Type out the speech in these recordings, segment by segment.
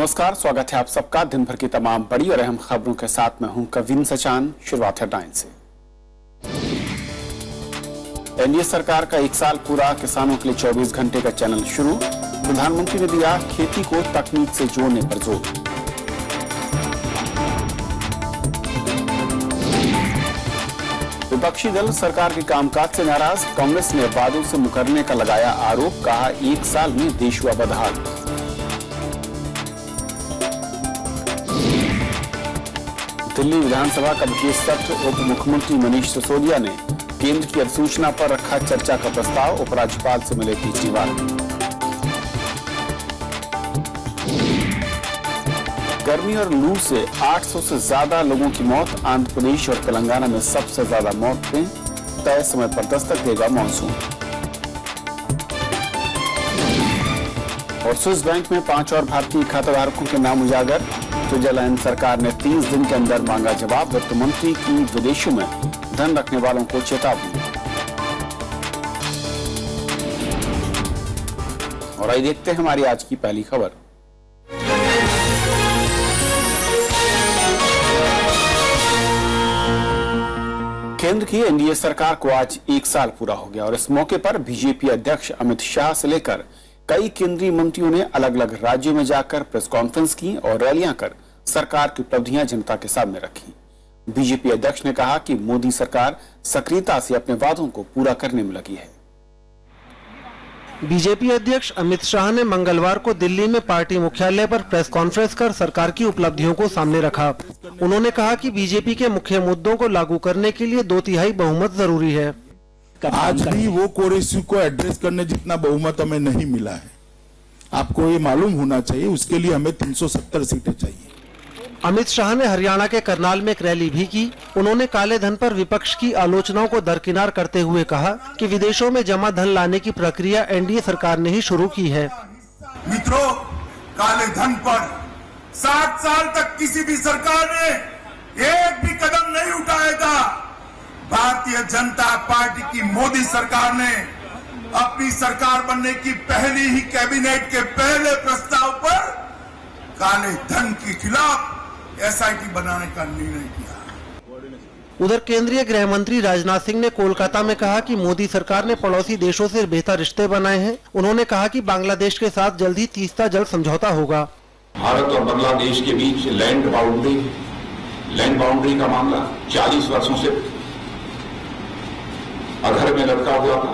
नमस्कार, स्वागत है आप सबका दिन भर की तमाम बड़ी और अहम खबरों के साथ मैं हूं कविन सचान। शुरुआत हेडलाइंस से। एनडीए सरकार का 1 साल पूरा, किसानों के लिए 24 घंटे का चैनल शुरू। प्रधानमंत्री ने दिया खेती को तकनीक से जोड़ने पर जोर। विपक्षी दल सरकार के कामकाज से नाराज, कांग्रेस ने वादों से मुकरने का लगाया आरोप, कहा 1 साल में देश हुआ बदहाल। दिल्ली विधानसभा का विशेष सत्र, उप मुख्यमंत्री मनीष सिसोदिया ने केंद्र की अधिसूचना पर रखा चर्चा का प्रस्ताव, उपराज्यपाल से मिले केजरीवाल। गर्मी और लू से 800 से ज्यादा लोगों की मौत, आंध्र प्रदेश और तेलंगाना में सबसे ज्यादा मौतें, तय समय पर दस्तक देगा मानसून। और स्विस बैंक में 5 और भारतीय खाताधारकों के नाम उजागर, स्विट्जरलैंड सरकार ने 30 दिन के अंदर मांगा जवाब, वित्त मंत्री की विदेशों में धन रखने वालों को चेतावनी। और आइए देखते हैं हमारी आज की पहली खबर। केंद्र की एनडीए सरकार को आज 1 साल पूरा हो गया और इस मौके पर बीजेपी अध्यक्ष अमित शाह से लेकर कई केंद्रीय मंत्रियों ने अलग अलग राज्यों में जाकर प्रेस कॉन्फ्रेंस की और रैलियां कर सरकार की उपलब्धियां जनता के सामने रखी। बीजेपी अध्यक्ष ने कहा कि मोदी सरकार सक्रियता से अपने वादों को पूरा करने में लगी है। बीजेपी अध्यक्ष अमित शाह ने मंगलवार को दिल्ली में पार्टी मुख्यालय पर प्रेस कॉन्फ्रेंस कर सरकार की उपलब्धियों को सामने रखा। उन्होंने कहा कि बीजेपी के मुख्य मुद्दों को लागू करने के लिए 2/3 बहुमत जरूरी है। आज भी वो कोर इश्यू को एड्रेस करने जितना बहुमत हमें नहीं मिला है। आपको ये मालूम होना चाहिए, उसके लिए हमें 370 सीटें चाहिए। अमित शाह ने हरियाणा के करनाल में एक रैली भी की। उन्होंने काले धन पर विपक्ष की आलोचनाओं को दरकिनार करते हुए कहा कि विदेशों में जमा धन लाने की प्रक्रिया एनडीए सरकार ने ही शुरू की है। मित्रों, काले धन पर 7 साल तक किसी भी सरकार ने एक भी कदम नहीं उठाया था। भारतीय जनता पार्टी की मोदी सरकार ने अपनी सरकार बनने की पहली ही कैबिनेट के पहले प्रस्ताव पर काले धन के खिलाफ एसआईटी बनाने का निर्णय किया। उधर केंद्रीय गृह मंत्री राजनाथ सिंह ने कोलकाता में कहा कि मोदी सरकार ने पड़ोसी देशों से बेहतर रिश्ते बनाए हैं। उन्होंने कहा कि बांग्लादेश के साथ जल्द ही तीस्ता जल समझौता होगा। भारत और बांग्लादेश के बीच लैंड बाउंड्री का मामला 40 वर्षों से अधर में लटका हुआ था,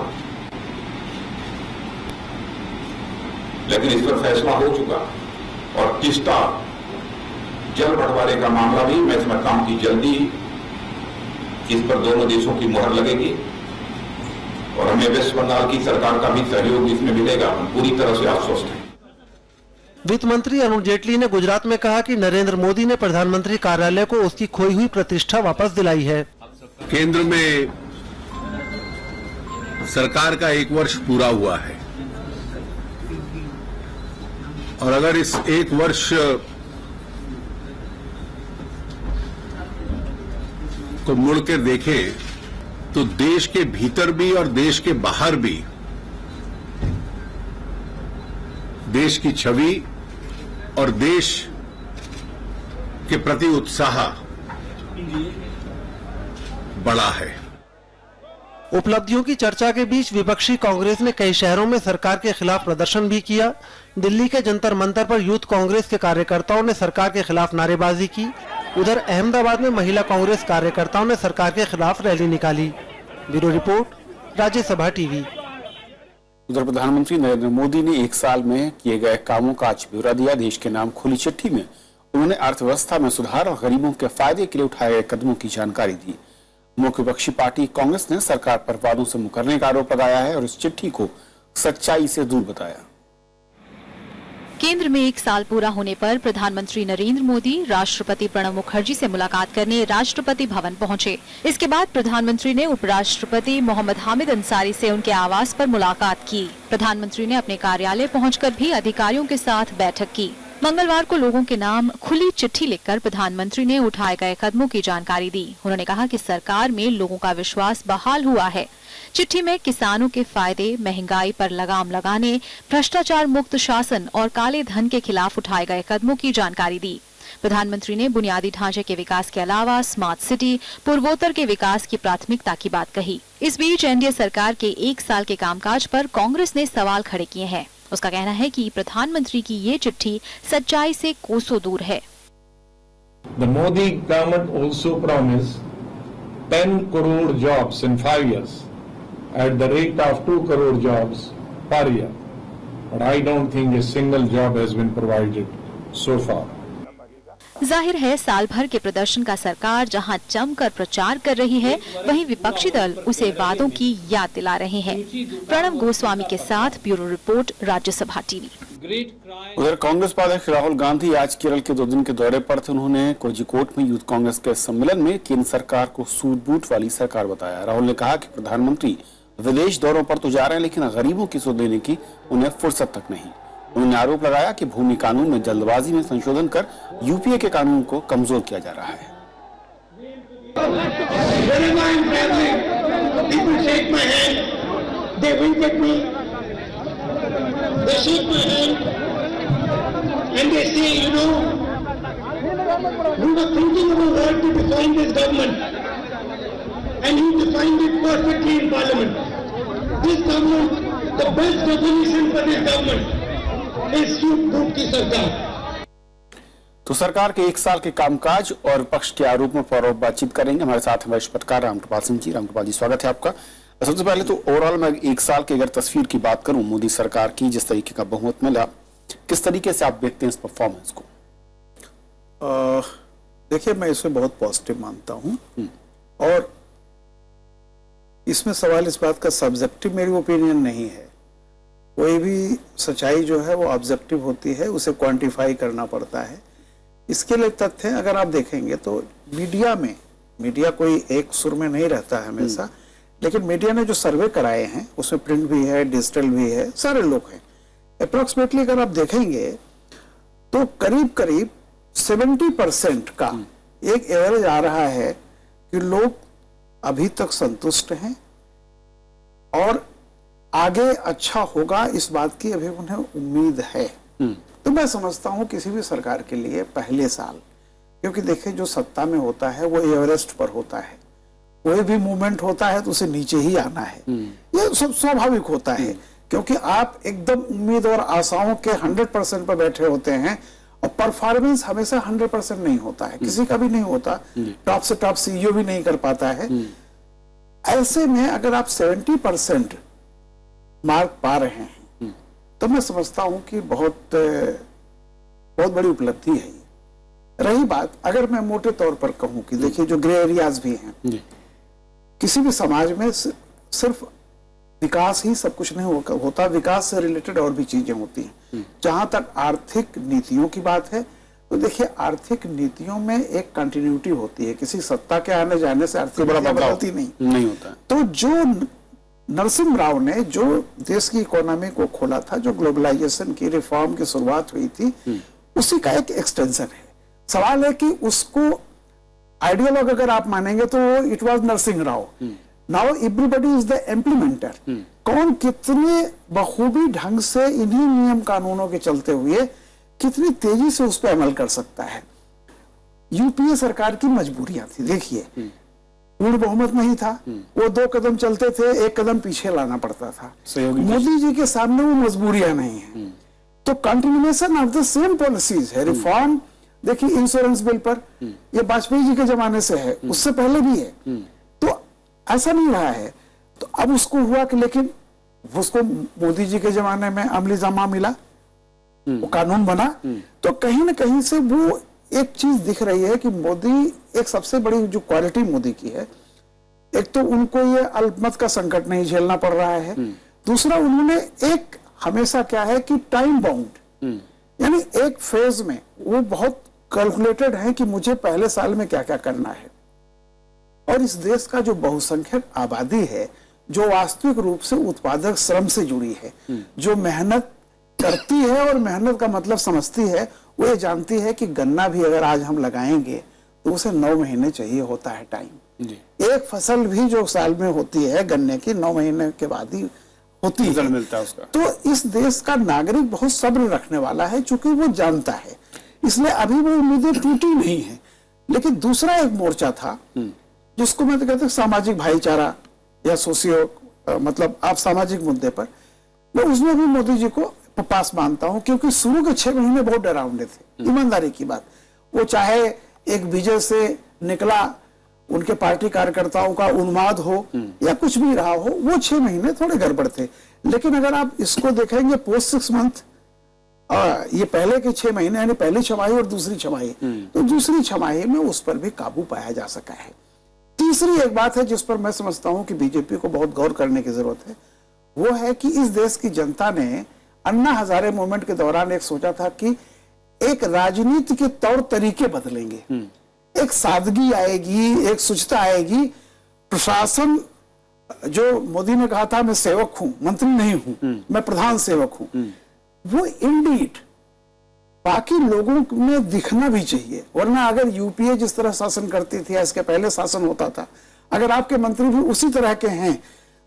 लेकिन इस पर फैसला हो चुका और तीस्ता जल बंटवारे का मामला भी मैं समझता हूं कि जल्दी इस पर दोनों देशों की मुहर लगेगी और हमें वेस्ट बंगाल की सरकार का भी सहयोग इसमें मिलेगा। हम पूरी तरह से आश्वस्त हैं। वित्त मंत्री अरुण जेटली ने गुजरात में कहा कि नरेंद्र मोदी ने प्रधानमंत्री कार्यालय को उसकी खोई हुई प्रतिष्ठा वापस दिलाई है। केंद्र में सरकार का 1 वर्ष पूरा हुआ है और अगर इस 1 वर्ष को मुड़कर देखें तो देश के भीतर भी और देश के बाहर भी देश की छवि और देश के प्रति उत्साह बढ़ा है। उपलब्धियों की चर्चा के बीच विपक्षी कांग्रेस ने कई शहरों में सरकार के खिलाफ प्रदर्शन भी किया। दिल्ली के जंतर मंतर पर यूथ कांग्रेस के कार्यकर्ताओं ने सरकार के खिलाफ नारेबाजी की। उधर अहमदाबाद में महिला कांग्रेस कार्यकर्ताओं ने सरकार के खिलाफ रैली निकाली। Bureau report, Rajya Sabha TV. उधर प्रधानमंत्री नरेंद्र मोदी ने 1 साल में किए गए कामों का आज ब्यौरा दिया। देश के नाम खुली चिट्ठी में उन्होंने अर्थव्यवस्था में सुधार और गरीबों के फायदे के लिए उठाए गए कदमों की जानकारी दी। मुख्य विपक्षी पार्टी कांग्रेस ने सरकार पर वादों से मुकरने का आरोप लगाया है और इस चिट्ठी को सच्चाई से दूर बताया। केंद्र में 1 साल पूरा होने पर प्रधानमंत्री नरेंद्र मोदी राष्ट्रपति प्रणब मुखर्जी से मुलाकात करने राष्ट्रपति भवन पहुंचे। इसके बाद प्रधानमंत्री ने उपराष्ट्रपति मोहम्मद हामिद अंसारी से उनके आवास पर मुलाकात की। प्रधानमंत्री ने अपने कार्यालय पहुंचकर भी अधिकारियों के साथ बैठक की। मंगलवार को लोगों के नाम खुली चिट्ठी लिखकर प्रधानमंत्री ने उठाए गए कदमों की जानकारी दी। उन्होंने कहा कि सरकार में लोगों का विश्वास बहाल हुआ है। चिट्ठी में किसानों के फायदे, महंगाई पर लगाम लगाने, भ्रष्टाचार मुक्त शासन और काले धन के खिलाफ उठाए गए कदमों की जानकारी दी। प्रधानमंत्री ने बुनियादी ढांचे के विकास के अलावा स्मार्ट सिटी, पूर्वोत्तर के विकास की प्राथमिकता की बात कही। इस बीच एनडीए सरकार के 1 साल के कामकाज पर कांग्रेस ने सवाल खड़े किए हैं। उसका कहना है कि प्रधानमंत्री की ये चिट्ठी सच्चाई से कोसों दूर है। The Modi government also promised 10 crore jobs in 5 years at the rate of 2 crore jobs per year. But I don't think a single job has been provided so far. जाहिर है साल भर के प्रदर्शन का सरकार जहां जमकर प्रचार कर रही है, वहीं विपक्षी दल उसे वादों की याद दिला रहे हैं। प्रणव गोस्वामी के साथ ब्यूरो रिपोर्ट, राज्यसभा टीवी। उधर कांग्रेस उपाध्यक्ष राहुल गांधी आज केरल के 2 दिन के दौरे पर थे। उन्होंने कोझिकोड में यूथ कांग्रेस के सम्मेलन में केंद्र सरकार को सूट बूट वाली सरकार बताया। राहुल ने कहा कि प्रधानमंत्री विदेश दौरों पर तो जा रहे हैं, लेकिन गरीबों की सुध देने की उन्हें फुर्सत तक नहीं। उन्होंने आरोप लगाया कि भूमि कानून में जल्दबाजी में संशोधन कर यूपीए के कानून को कमजोर किया जा रहा है। तो सरकार के 1 साल के कामकाज और विपक्ष के आरोपों पर और बातचीत करेंगे। हमारे साथ हैं वरिष्ठ पत्रकार रामकृपाल सिंह जी। रामकृपाल जी, स्वागत है आपका। सबसे पहले तो ओवरऑल मैं 1 साल की अगर तस्वीर की बात करूं मोदी सरकार की, जिस तरीके का बहुमत मिला, किस तरीके से आप देखते हैं इस परफॉर्मेंस को? देखिए, मैं इसे बहुत पॉजिटिव मानता हूं और इसमें सवाल इस बात का सब्जेक्टिव मेरी ओपिनियन नहीं है। कोई भी सच्चाई जो है वो ऑब्जेक्टिव होती है, उसे क्वांटिफाई करना पड़ता है। इसके लिए तथ्य अगर आप देखेंगे तो मीडिया कोई एक सुर में नहीं रहता है हमेशा, लेकिन मीडिया ने जो सर्वे कराए हैं उसमें प्रिंट भी है, डिजिटल भी है, सारे लोग हैं। अप्रोक्सीमेटली अगर आप देखेंगे तो करीब करीब 70% का एक एवरेज आ रहा है कि लोग अभी तक संतुष्ट हैं और आगे अच्छा होगा इस बात की अभी उन्हें उम्मीद है। तो मैं समझता हूं किसी भी सरकार के लिए पहले साल, क्योंकि देखिए जो सत्ता में होता है वो एवरेस्ट पर होता है, कोई भी मूवमेंट होता है तो उसे नीचे ही आना है, ये सब स्वाभाविक होता है, क्योंकि आप एकदम उम्मीद और आशाओं के 100% पर बैठे होते हैं और परफॉर्मेंस हमेशा 100% नहीं होता है, किसी का भी नहीं होता, टॉप से टॉप सीईओ भी नहीं कर पाता है। ऐसे में अगर आप 70% मार्क पा रहे हैं तो मैं समझता हूं कि बहुत बड़ी उपलब्धि है ये। रही बात, अगर मैं मोटे तौर पर कहूं कि देखिए जो ग्रे एरियाज भी हैं, किसी भी समाज में सिर्फ विकास ही सब कुछ नहीं होता, विकास से रिलेटेड और भी चीजें होती हैं। जहां तक आर्थिक नीतियों की बात है तो देखिए आर्थिक नीतियों में एक कंटिन्यूटी होती है, किसी सत्ता के आने जाने से आर्थिक बड़ा बदलती नहीं होता। तो जो नरसिम्हा राव ने जो देश की इकोनॉमी को खोला था, जो ग्लोबलाइजेशन की रिफॉर्म की शुरुआत हुई थी, उसी का एक एक्सटेंशन है। सवाल है कि उसको आइडियोलॉग अगर आप मानेंगे तो it was Narasimha Rao. Now everybody is the implementer. कौन कितने बखूबी ढंग से इन्हीं नियम कानूनों के चलते हुए कितनी तेजी से उस पर अमल कर सकता है। यूपीए सरकार की मजबूरियां थी, देखिए पूर्ण बहुमत नहीं था, वो 2 कदम चलते थे, 1 कदम पीछे लाना पड़ता था। मोदी जी के सामने वो मजबूरियां नहीं है, तो continuation of the same policies है। रिफॉर्म देखिए इंश्योरेंस बिल पर, ये वाजपेयी जी के जमाने से है, उससे पहले भी है, तो ऐसा नहीं रहा है। तो अब उसको हुआ कि लेकिन उसको मोदी जी के जमाने में अमली जामा मिला, वो कानून बना, तो कहीं ना कहीं से वो एक चीज दिख रही है कि मोदी, एक सबसे बड़ी जो क्वालिटी मोदी की है, एक तो उनको ये अल्पमत का संकट नहीं झेलना पड़ रहा है, दूसरा उन्होंने एक हमेशा क्या है कि टाइम बाउंड, यानी एक फेज में वो बहुत कैलकुलेटेड है कि मुझे पहले साल में क्या क्या करना है। और इस देश का जो बहुसंख्यक आबादी है, जो वास्तविक रूप से उत्पादक श्रम से जुड़ी है, जो मेहनत करती है और मेहनत का मतलब समझती है, वो ये जानती है कि गन्ना भी अगर आज हम लगाएंगे तो उसे 9 महीने चाहिए होता है टाइम। एक फसल भी जो साल में होती है गन्ने की 9 महीने के बाद ही होती है, मिलता है उसका। तो इस देश का नागरिक बहुत सब्र रखने वाला है, चूंकि वो जानता है, इसलिए अभी वो उम्मीदें टूटी नहीं है। लेकिन दूसरा एक मोर्चा था जिसको मैं तो कहता हूं सामाजिक भाईचारा या सोशियो मतलब आप सामाजिक मुद्दे पर, मैं उसमें भी मोदी जी को पास मानता हूं, क्योंकि शुरू के 6 महीने बहुत डरावने थे, ईमानदारी की बात। वो चाहे एक विजय से निकला उनके पार्टी कार्यकर्ताओं का उन्माद हो या कुछ भी रहा हो, वो 6 महीने थोड़े गड़बड़ थे। लेकिन अगर आप इसको देखेंगे पोस्ट 6 मंथ, ये पहले के 6 महीने यानी पहली छमाही और दूसरी छमाही, तो दूसरी छमाही में उस पर भी काबू पाया जा सका है। तीसरी एक बात है जिस पर मैं समझता हूं कि बीजेपी को बहुत गौर करने की जरूरत है, वो है कि इस देश की जनता ने अन्ना हजारे मूवमेंट के दौरान एक सोचा था कि एक राजनीति के तौर तरीके बदलेंगे, एक सादगी आएगी, एक शुचिता आएगी। प्रशासन, जो मोदी ने कहा था मैं सेवक हूं, मंत्री नहीं हूं, मैं प्रधान सेवक हूं, वो इंडीड बाकी लोगों में दिखना भी चाहिए। वरना अगर यूपीए जिस तरह शासन करती थी, इसके पहले शासन होता था, अगर आपके मंत्री भी उसी तरह के हैं,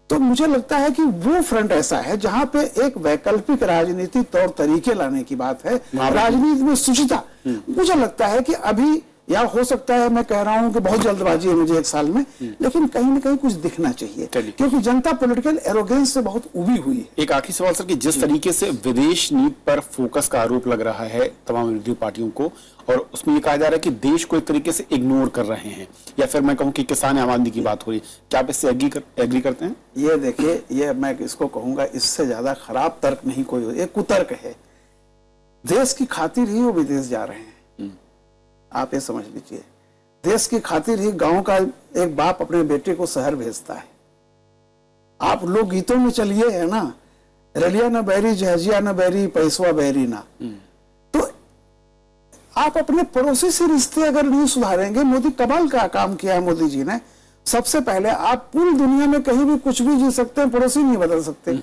तो मुझे लगता है कि वो फ्रंट ऐसा है जहां पे एक वैकल्पिक राजनीति तौर तरीके लाने की बात है, राजनीति में शुचिता। मुझे लगता है कि अभी, या हो सकता है मैं कह रहा हूं कि बहुत जल्दबाजी है मुझे 1 साल में, लेकिन कहीं ना कहीं कुछ दिखना चाहिए, क्योंकि जनता पॉलिटिकल एरोगेंस से बहुत उबी हुई है। एक आखिरी सवाल सर, कि जिस तरीके से विदेश नीति पर फोकस का आरोप लग रहा है तमाम विरोधी पार्टियों को, और उसमें ये कहा जा रहा है कि देश को एक तरीके से इग्नोर कर रहे हैं, या फिर मैं कहूं कि किसान आम आदमी की बात हो रही है, क्या आप इससे एग्री करते हैं? ये देखिए, ये मैं इसको कहूंगा, इससे ज्यादा खराब तर्क नहीं कोई, एक कुतर्क है। देश की खातिर ही वो विदेश जा रहे हैं, आप ये समझ लीजिए। देश की खातिर ही गांव का एक बाप अपने बेटे को शहर भेजता है। आप लोग गीतों में चलिए, है ना, रलिया न बैरी जहजिया न बैरी पैसवा बैरी ना। तो आप अपने पड़ोसी से रिश्ते अगर नहीं सुधारेंगे, मोदी कमाल का काम किया है मोदी जी ने। सबसे पहले आप पूरी दुनिया में कहीं भी कुछ भी जी सकते हैं, पड़ोसी नहीं बदल सकते।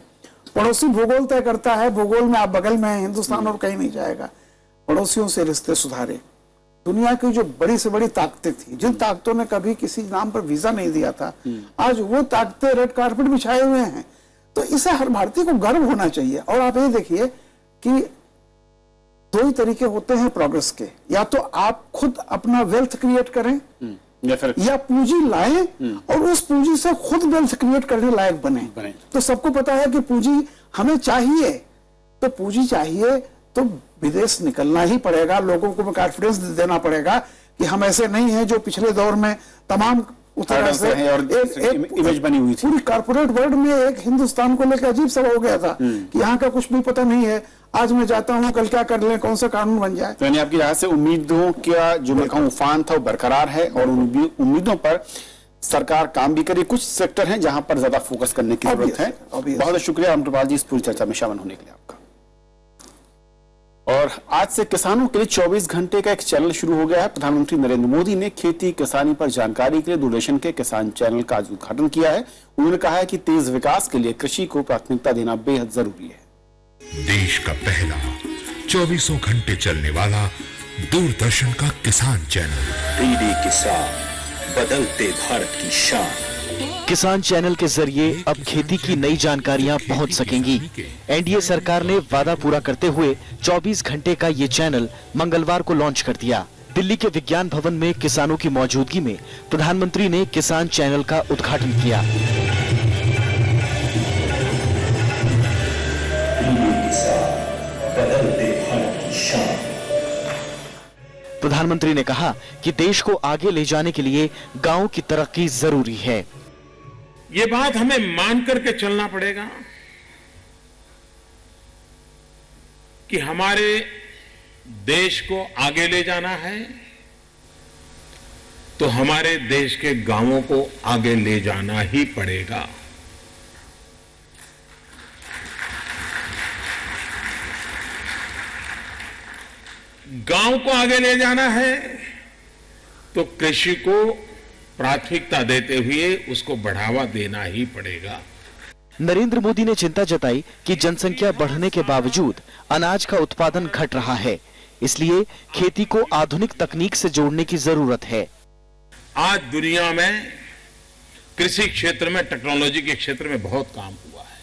पड़ोसी भूगोल तय करता है, भूगोल में आप बगल में है, हिंदुस्तान और कहीं नहीं जाएगा। पड़ोसियों से रिश्ते सुधारे। दुनिया की जो बड़ी से बड़ी ताकतें थी, जिन ताकतों ने कभी किसी नाम पर वीजा नहीं दिया था, आज वो ताकतें रेड कारपेट बिछाए हुए हैं। तो इसे हर भारतीय को गर्व होना चाहिए। और आप ये देखिए कि 2 ही तरीके होते हैं प्रोग्रेस के, या तो आप खुद अपना वेल्थ क्रिएट करें या पूंजी लाएं और उस पूंजी से खुद वेल्थ क्रिएट करने लायक बने। तो सबको पता है कि पूंजी हमें चाहिए, तो पूंजी चाहिए तो विदेश निकलना ही पड़ेगा। लोगों को कॉन्फिडेंस देना पड़ेगा कि हम ऐसे नहीं हैं जो पिछले दौर में तमाम तरह से एक इमेज बनी हुई थी। पूरी कॉर्पोरेट वर्ल्ड में एक हिंदुस्तान को लेकर अजीब सा हो गया था कि यहाँ का कुछ भी पता नहीं है, आज मैं जाता हूँ कल क्या कर लें, कौन सा कानून बन जाए। तो यानी आपकी यहाँ से उम्मीदों का जो मैं कहूँ उफान था वो बरकरार है, और उम्मीदों पर सरकार काम भी करे। कुछ सेक्टर हैं जहां पर ज्यादा फोकस करने की जरूरत है। बहुत शुक्रिया अमृतपाल जी इस पूरी चर्चा में शामिल होने के लिए आपका। और आज से किसानों के लिए 24 घंटे का एक चैनल शुरू हो गया है। प्रधानमंत्री नरेंद्र मोदी ने खेती किसानी पर जानकारी के लिए दूरदर्शन के किसान चैनल का आज उद्घाटन किया है। उन्होंने कहा है कि तेज विकास के लिए कृषि को प्राथमिकता देना बेहद जरूरी है। देश का पहला 24 घंटे चलने वाला दूरदर्शन का किसान चैनल डीडी किसान, बदलते भारत की शान। किसान चैनल के जरिए अब खेती की नई जानकारियां पहुंच सकेंगी। एनडीए सरकार ने वादा पूरा करते हुए 24 घंटे का ये चैनल मंगलवार को लॉन्च कर दिया। दिल्ली के विज्ञान भवन में किसानों की मौजूदगी में प्रधानमंत्री ने किसान चैनल का उद्घाटन किया। प्रधानमंत्री ने कहा कि देश को आगे ले जाने के लिए गांव की तरक्की जरूरी है। ये बात हमें मान करके चलना पड़ेगा कि हमारे देश को आगे ले जाना है तो हमारे देश के गांवों को आगे ले जाना ही पड़ेगा। गांव को आगे ले जाना है तो कृषि को प्राथमिकता देते हुए उसको बढ़ावा देना ही पड़ेगा। नरेंद्र मोदी ने चिंता जताई कि जनसंख्या बढ़ने के बावजूद अनाज का उत्पादन घट रहा है। इसलिए खेती को आधुनिक तकनीक से जोड़ने की जरूरत है। आज दुनिया में कृषि क्षेत्र में, टेक्नोलॉजी के क्षेत्र में बहुत काम हुआ है।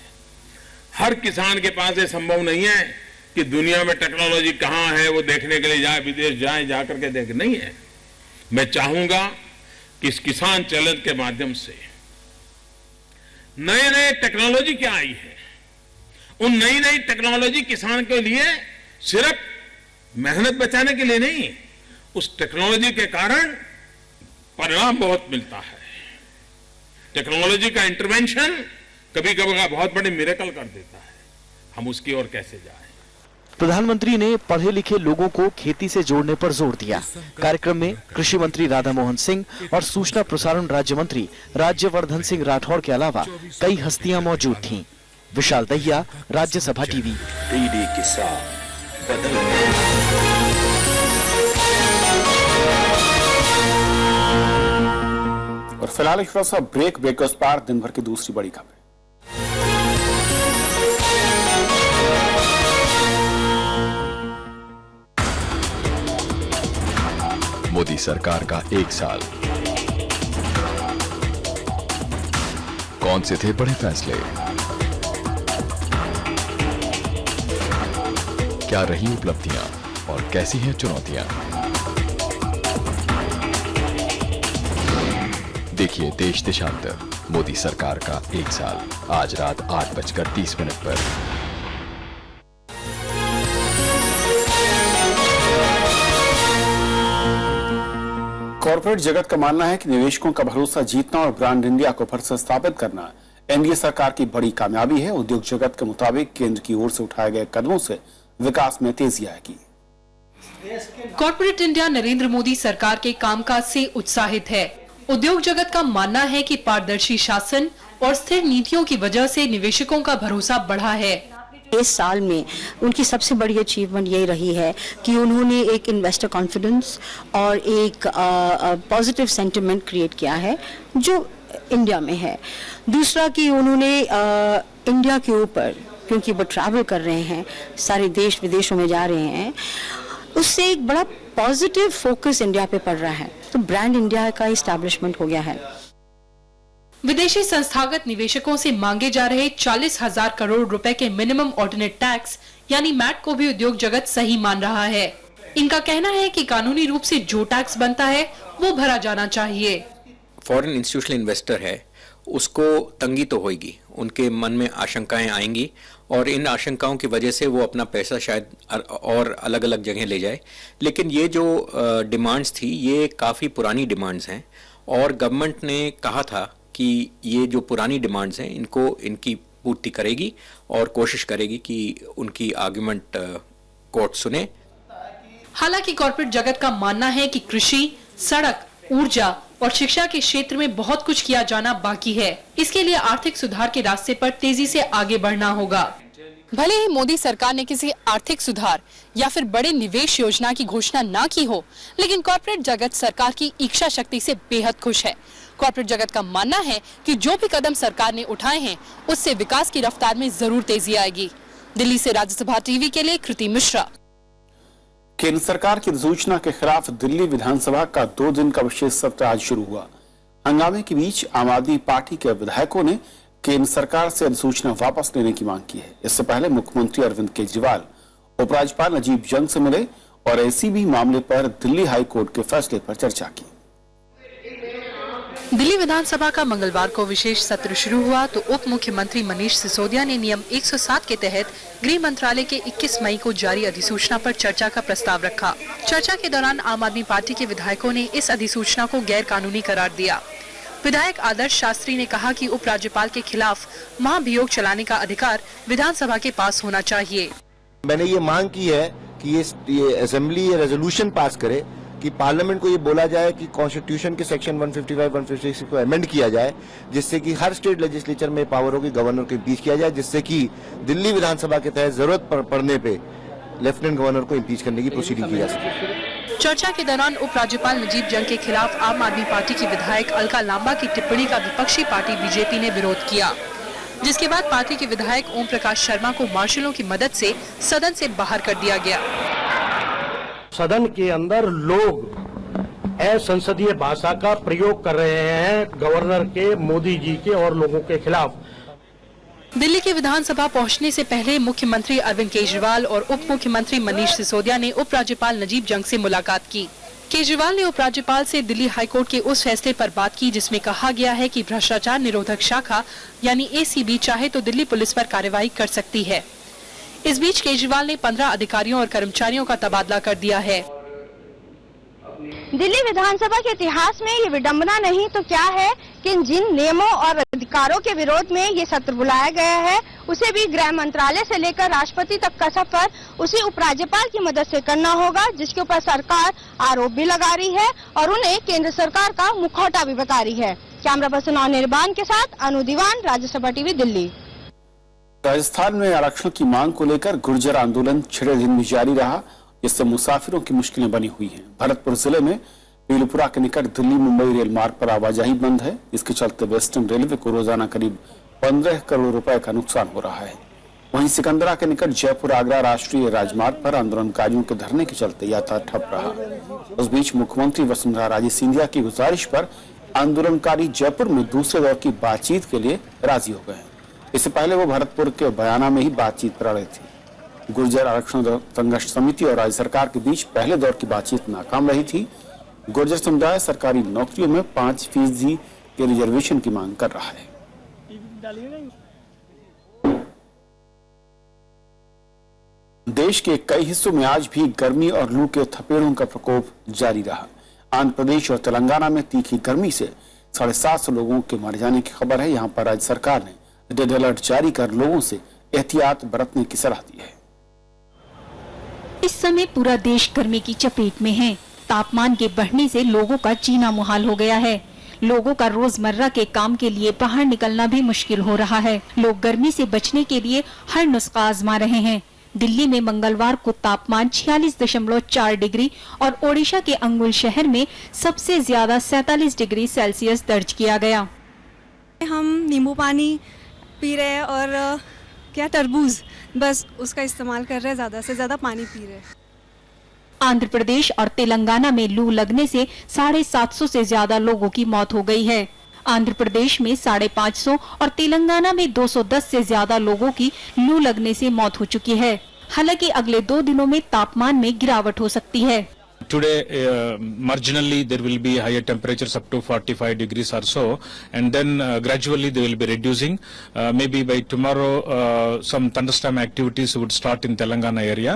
हर किसान के पास ये संभव नहीं है कि दुनिया में टेक्नोलॉजी कहां है वो देखने के लिए जाए, विदेश जाए, जाकर के देख, नहीं है। मैं चाहूंगा कि इस किसान चैलेंज के माध्यम से नए नए टेक्नोलॉजी क्या आई है, उन नई नई टेक्नोलॉजी किसान के लिए सिर्फ मेहनत बचाने के लिए नहीं, उस टेक्नोलॉजी के कारण परिणाम बहुत मिलता है। टेक्नोलॉजी का इंटरवेंशन कभी कभी बहुत बड़े मिरेकल कर देता है। हम उसकी ओर कैसे जाएं? प्रधानमंत्री ने पढ़े लिखे लोगों को खेती से जोड़ने पर जोर दिया। कार्यक्रम में कृषि मंत्री राधा मोहन सिंह और सूचना प्रसारण राज्य मंत्री राज्यवर्धन सिंह राठौड़ के अलावा कई हस्तियां मौजूद थीं। विशाल दहिया, राज्यसभा टीवी। डीडी किसान बदल और फिलहाल एक सा ब्रेक के उस पार दिन भर की दूसरी बड़ी खबर। मोदी सरकार का 1 साल। कौन से थे बड़े फैसले? क्या रही उपलब्धियां और कैसी हैं चुनौतियां? देखिए देश देशांतर, मोदी सरकार का 1 साल, आज रात 8:30 पर। कॉर्पोरेट जगत का मानना है कि निवेशकों का भरोसा जीतना और ब्रांड इंडिया को फिर से स्थापित करना एनडीए सरकार की बड़ी कामयाबी है। उद्योग जगत के मुताबिक केंद्र की ओर से उठाए गए कदमों से विकास में तेजी आएगी। कॉर्पोरेट इंडिया नरेंद्र मोदी सरकार के कामकाज से उत्साहित है। उद्योग जगत का मानना है कि पारदर्शी शासन और स्थिर नीतियों की वजह से निवेशकों का भरोसा बढ़ा है। इस साल में उनकी सबसे बड़ी अचीवमेंट यही रही है कि उन्होंने एक इन्वेस्टर कॉन्फिडेंस और एक पॉजिटिव सेंटिमेंट क्रिएट किया है जो इंडिया में है। दूसरा कि उन्होंने इंडिया के ऊपर, क्योंकि वो ट्रैवल कर रहे हैं, सारे देश विदेशों में जा रहे हैं, उससे एक बड़ा पॉजिटिव फोकस इंडिया पे पड़ रहा है। तो ब्रांड इंडिया का इस्टेब्लिशमेंट हो गया है। विदेशी संस्थागत निवेशकों से मांगे जा रहे 40,000 करोड़ रुपए के मिनिमम ऑर्डिनेट टैक्स यानी मैट को भी उद्योग जगत सही मान रहा है। इनका कहना है कि कानूनी रूप से जो टैक्स बनता है वो भरा जाना चाहिए। फॉरेन इंस्टीट्यूशनल इन्वेस्टर है, उसको तंगी तो होगी, उनके मन में आशंकाएं आएंगी और इन आशंकाओं की वजह से वो अपना पैसा शायद और अलग अलग जगह ले जाए। लेकिन ये जो डिमांड्स थी ये काफ़ी पुरानी डिमांड्स हैं और गवर्नमेंट ने कहा था कि ये जो पुरानी डिमांड्स हैं इनकी पूर्ति करेगी और कोशिश करेगी कि उनकी आर्गुमेंट कोर्ट सुने। हालांकि कॉर्पोरेट जगत का मानना है कि कृषि, सड़क, ऊर्जा और शिक्षा के क्षेत्र में बहुत कुछ किया जाना बाकी है। इसके लिए आर्थिक सुधार के रास्ते पर तेजी से आगे बढ़ना होगा। भले ही मोदी सरकार ने किसी आर्थिक सुधार या फिर बड़े निवेश योजना की घोषणा ना की हो, लेकिन कॉर्पोरेट जगत सरकार की इच्छा शक्ति से बेहद खुश है। कॉर्पोरेट जगत का मानना है कि जो भी कदम सरकार ने उठाए हैं उससे विकास की रफ्तार में जरूर तेजी आएगी। दिल्ली से राज्यसभा टीवी के लिए कृति मिश्रा। केंद्र सरकार की अधिसूचना के खिलाफ दिल्ली विधानसभा का 2 दिन का विशेष सत्र आज शुरू हुआ। हंगामे के बीच आम आदमी पार्टी के विधायकों ने केंद्र सरकार से अधिसूचना वापस लेने की मांग की है। इससे पहले मुख्यमंत्री अरविंद केजरीवाल उपराज्यपाल नजीब जंग से मिले और एसीबी मामले पर दिल्ली हाई कोर्ट के फैसले पर चर्चा की। दिल्ली विधानसभा का मंगलवार को विशेष सत्र शुरू हुआ तो उप मुख्यमंत्री मनीष सिसोदिया ने नियम 107 के तहत गृह मंत्रालय के 21 मई को जारी अधिसूचना पर चर्चा का प्रस्ताव रखा। चर्चा के दौरान आम आदमी पार्टी के विधायकों ने इस अधिसूचना को गैर कानूनी करार दिया। विधायक आदर्श शास्त्री ने कहा कि उपराज्यपाल के खिलाफ महाभियोग चलाने का अधिकार विधानसभा के पास होना चाहिए। मैंने ये मांग की है कि ये असेंबली ये रेजोल्यूशन पास करे कि पार्लियामेंट को ये बोला जाए कि कॉन्स्टिट्यूशन के सेक्शन 155, 156 को अमेंड किया जाए, जिससे कि हर स्टेट लेजिस्लेचर में पावर हो कि गवर्नर के बीच किया जाए, जिससे कि दिल्ली विधानसभा के तहत जरूरत पड़ने पे लेफ्टिनेंट गवर्नर को इम्पीच करने की प्रोसीडिंग की जा सके। चर्चा के दौरान उपराज्यपाल नजीब जंग के खिलाफ आम आदमी पार्टी की विधायक अलका लांबा की टिप्पणी का विपक्षी पार्टी बीजेपी ने विरोध किया, जिसके बाद पार्टी के विधायक ओम प्रकाश शर्मा को मार्शलों की मदद से सदन से बाहर कर दिया गया। सदन के अंदर लोग असंसदीय भाषा का प्रयोग कर रहे हैं गवर्नर के, मोदी जी के और लोगों के खिलाफ। दिल्ली की विधानसभा पहुंचने से पहले मुख्यमंत्री अरविंद केजरीवाल और उप मुख्यमंत्री मनीष सिसोदिया ने उपराज्यपाल नजीब जंग से मुलाकात की। केजरीवाल ने उपराज्यपाल से दिल्ली हाईकोर्ट के उस फैसले पर बात की जिसमें कहा गया है कि भ्रष्टाचार निरोधक शाखा यानी ACB चाहे तो दिल्ली पुलिस पर कार्रवाई कर सकती है। इस बीच केजरीवाल ने 15 अधिकारियों और कर्मचारियों का तबादला कर दिया है। दिल्ली विधानसभा के इतिहास में ये विडंबना नहीं तो क्या है कि जिन नियमों और अधिकारों के विरोध में ये सत्र बुलाया गया है उसे भी गृह मंत्रालय से लेकर राष्ट्रपति तक का सफर उसी उपराज्यपाल की मदद से करना होगा, जिसके ऊपर सरकार आरोप भी लगा रही है और उन्हें केंद्र सरकार का मुखौटा भी बता रही है। कैमरा पर्सन अनिर्बान के साथ अनु दीवान, राज्यसभा टीवी, दिल्ली। राजस्थान में आरक्षण की मांग को लेकर गुर्जर आंदोलन 6 दिन भी जारी रहा, जिससे मुसाफिरों की मुश्किलें बनी हुई हैं। भरतपुर जिले में पीलपुरा के निकट दिल्ली मुंबई रेल मार्ग पर आवाजाही बंद है। इसके चलते वेस्टर्न रेलवे को रोजाना करीब 15 करोड़ रुपए का नुकसान हो रहा है। वहीं सिकंदरा के निकट जयपुर आगरा राष्ट्रीय राजमार्ग पर आंदोलनकारियों के धरने के चलते यातायात ठप रहा। उस बीच मुख्यमंत्री वसुंधरा राजे सिंधिया की गुजारिश पर आंदोलनकारी जयपुर में दूसरे दौर की बातचीत के लिए राजी हो गए हैं। इससे पहले वो भरतपुर के बयाना में ही बातचीत कर रहे थे। गुर्जर आरक्षण संघर्ष समिति और राज्य सरकार के बीच पहले दौर की बातचीत नाकाम रही थी। गुर्जर समुदाय सरकारी नौकरियों में 5% के रिजर्वेशन की मांग कर रहा है। देश के कई हिस्सों में आज भी गर्मी और लू के थपेड़ों का प्रकोप जारी रहा। आंध्र प्रदेश और तेलंगाना में तीखी गर्मी से 750 लोगों के मर जाने की खबर है। यहाँ पर राज्य सरकार ने रेड अलर्ट जारी कर लोगों से एहतियात बरतने की सलाह दी है। इस समय पूरा देश गर्मी की चपेट में है। तापमान के बढ़ने से लोगों का जीना मुहाल हो गया है। लोगों का रोजमर्रा के काम के लिए बाहर निकलना भी मुश्किल हो रहा है। लोग गर्मी से बचने के लिए हर नुस्खा आजमा रहे हैं। दिल्ली में मंगलवार को तापमान 46.4 डिग्री और ओडिशा के अंगुल शहर में सबसे ज्यादा 47 डिग्री सेल्सियस दर्ज किया गया। हम नींबू पानी पी रहे हैं और क्या तरबूज, बस उसका इस्तेमाल कर रहे हैं, ज्यादा से ज्यादा पानी पी रहे हैं। आंध्र प्रदेश और तेलंगाना में लू लगने से 750 से ज्यादा लोगों की मौत हो गई है। आंध्र प्रदेश में 550 और तेलंगाना में 210 से ज्यादा लोगों की लू लगने से मौत हो चुकी है। हालांकि अगले 2 दिनों में तापमान में गिरावट हो सकती है। Today, marginally there will be higher temperatures up to 45 degrees or so, and then gradually they will be reducing. Maybe by tomorrow, some thunderstorm activities would start in Telangana area.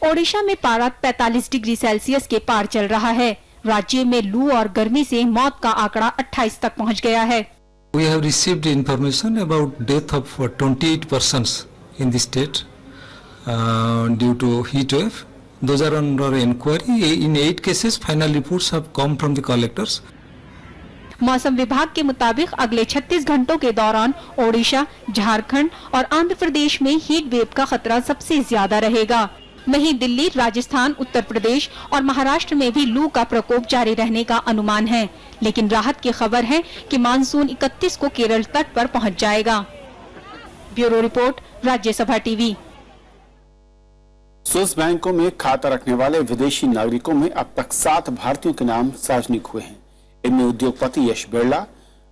Odisha में पारा 45 डिग्री सेल्सियस के पार चल रहा है। राज्य में लू और गर्मी से मौत का आंकड़ा 28 तक पहुंच गया है। We have received information about death of 28 persons in the state due to heat wave. Those are under inquiry. In 8 cases, final reports have come from the collectors. मौसम विभाग के मुताबिक अगले 36 घंटों के दौरान ओडिशा, झारखंड और आंध्र प्रदेश में हीट वेव का खतरा सबसे ज्यादा रहेगा। वहीं दिल्ली, राजस्थान, उत्तर प्रदेश और महाराष्ट्र में भी लू का प्रकोप जारी रहने का अनुमान है। लेकिन राहत की खबर है कि मानसून 31 को केरल तट पर पहुंच जाएगा। Bureau report, Rajya Sabha TV. Swiss बैंकों में खाता रखने वाले विदेशी नागरिकों में अब तक 7 भारतीयों के नाम सार्वजनिक हुए हैं। इनमें उद्योगपति यश बिरला,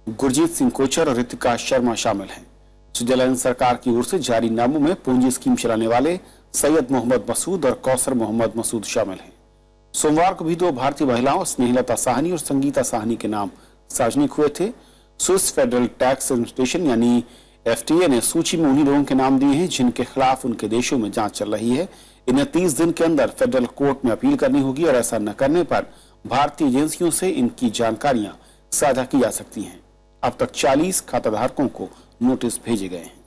गुरजीत सिंह कोचर और ऋतिका शर्मा शामिल हैं। स्विट्जरलैंड सरकार की ओर से जारी नामों में पूंजी स्कीम चलाने वाले सैयद मोहम्मद मसूद और कौसर मोहम्मद मसूद शामिल हैं। सोमवार को भी 2 भारतीय महिलाओं स्नेहलता साहनी और संगीता साहनी के नाम सार्वजनिक हुए थे। स्विस फेडरल टैक्स एडमिनिस्ट्रेशन यानी FTA ने सूची में उन्हीं लोगों के नाम दिए हैं जिनके खिलाफ उनके देशों में जांच चल रही है। इन्हें 30 दिन के अंदर फेडरल कोर्ट में अपील करनी होगी और ऐसा न करने पर भारतीय एजेंसियों से इनकी जानकारियां साझा की जा सकती हैं। अब तक 40 खाताधारकों को नोटिस भेजे गए हैं।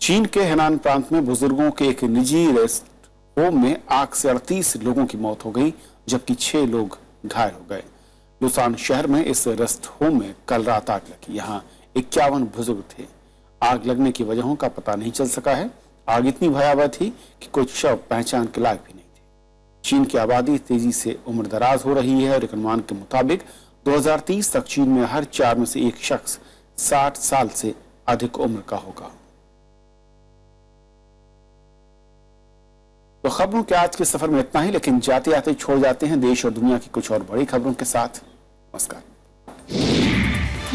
चीन के हेनान प्रांत में बुजुर्गों के एक निजी रेस्ट होम में आग से 38 लोगों की मौत हो गई, जबकि 6 लोग घायल हो गए। लुसान शहर में इस रेस्ट होम में कल रात आग लगी। यहाँ 51 बुजुर्ग थे। आग लगने की वजहों का पता नहीं चल सका है। आग इतनी भयावह थी कि कुछ शव पहचान के लायक भी नहीं थे। चीन की आबादी तेजी से उम्र दराज हो रही है और एक अनुमान के मुताबिक 2030 तक चीन में हर 4 में से 1 शख्स 60 साल से अधिक उम्र का होगा। तो खबरों के आज के सफर में इतना ही, लेकिन जाते जाते छोड़ जाते हैं देश और दुनिया की कुछ और बड़ी खबरों के साथ। नमस्कार।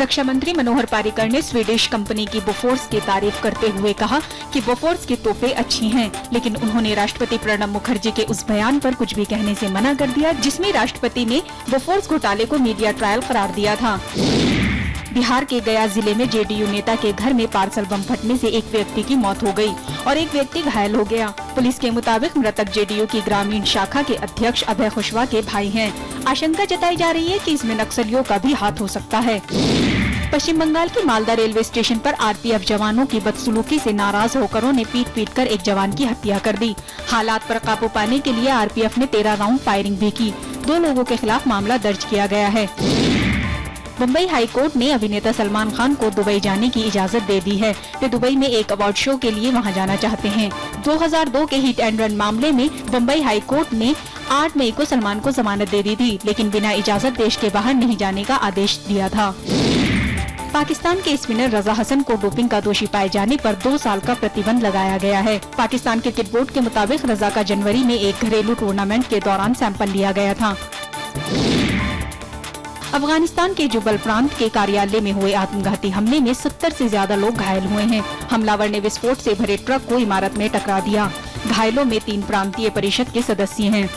रक्षा मंत्री मनोहर पार्रिकर ने स्वीडिश कंपनी की बोफोर्स की तारीफ करते हुए कहा कि बोफोर्स की तोपें अच्छी हैं, लेकिन उन्होंने राष्ट्रपति प्रणब मुखर्जी के उस बयान पर कुछ भी कहने से मना कर दिया जिसमें राष्ट्रपति ने बोफोर्स घोटाले को मीडिया ट्रायल करार दिया था। बिहार के गया जिले में जेडीयू नेता के घर में पार्सल बम फटने से एक व्यक्ति की मौत हो गई और एक व्यक्ति घायल हो गया। पुलिस के मुताबिक मृतक जेडीयू की ग्रामीण शाखा के अध्यक्ष अभय खुशवाहा के भाई हैं। आशंका जताई जा रही है कि इसमें नक्सलियों का भी हाथ हो सकता है। पश्चिम बंगाल के मालदा रेलवे स्टेशन पर आरपीएफ जवानों की बदसलूकी से नाराज होकरों ने पीट कर एक जवान की हत्या कर दी। हालात पर काबू पाने के लिए आरपीएफ ने 13 राउंड फायरिंग भी की। 2 लोगों के खिलाफ मामला दर्ज किया गया है। मुंबई हाई कोर्ट ने अभिनेता सलमान खान को दुबई जाने की इजाजत दे दी है। वे दुबई में एक अवार्ड शो के लिए वहां जाना चाहते हैं। 2002 के हिट एंड रन मामले में मुंबई हाई कोर्ट ने 8 मई को सलमान को जमानत दे दी थी, लेकिन बिना इजाजत देश के बाहर नहीं जाने का आदेश दिया था। पाकिस्तान के स्पिनर रजा हसन को डोपिंग का दोषी पाए जाने पर 2 साल का प्रतिबंध लगाया गया है। पाकिस्तान क्रिकेट बोर्ड के मुताबिक रजा का जनवरी में एक घरेलू टूर्नामेंट के दौरान सैंपल लिया गया था। अफगानिस्तान के जुबल प्रांत के कार्यालय में हुए आत्मघाती हमले में 70 से ज्यादा लोग घायल हुए हैं। हमलावर ने विस्फोट से भरे ट्रक को इमारत में टकरा दिया। घायलों में 3 प्रांतीय परिषद के सदस्य हैं।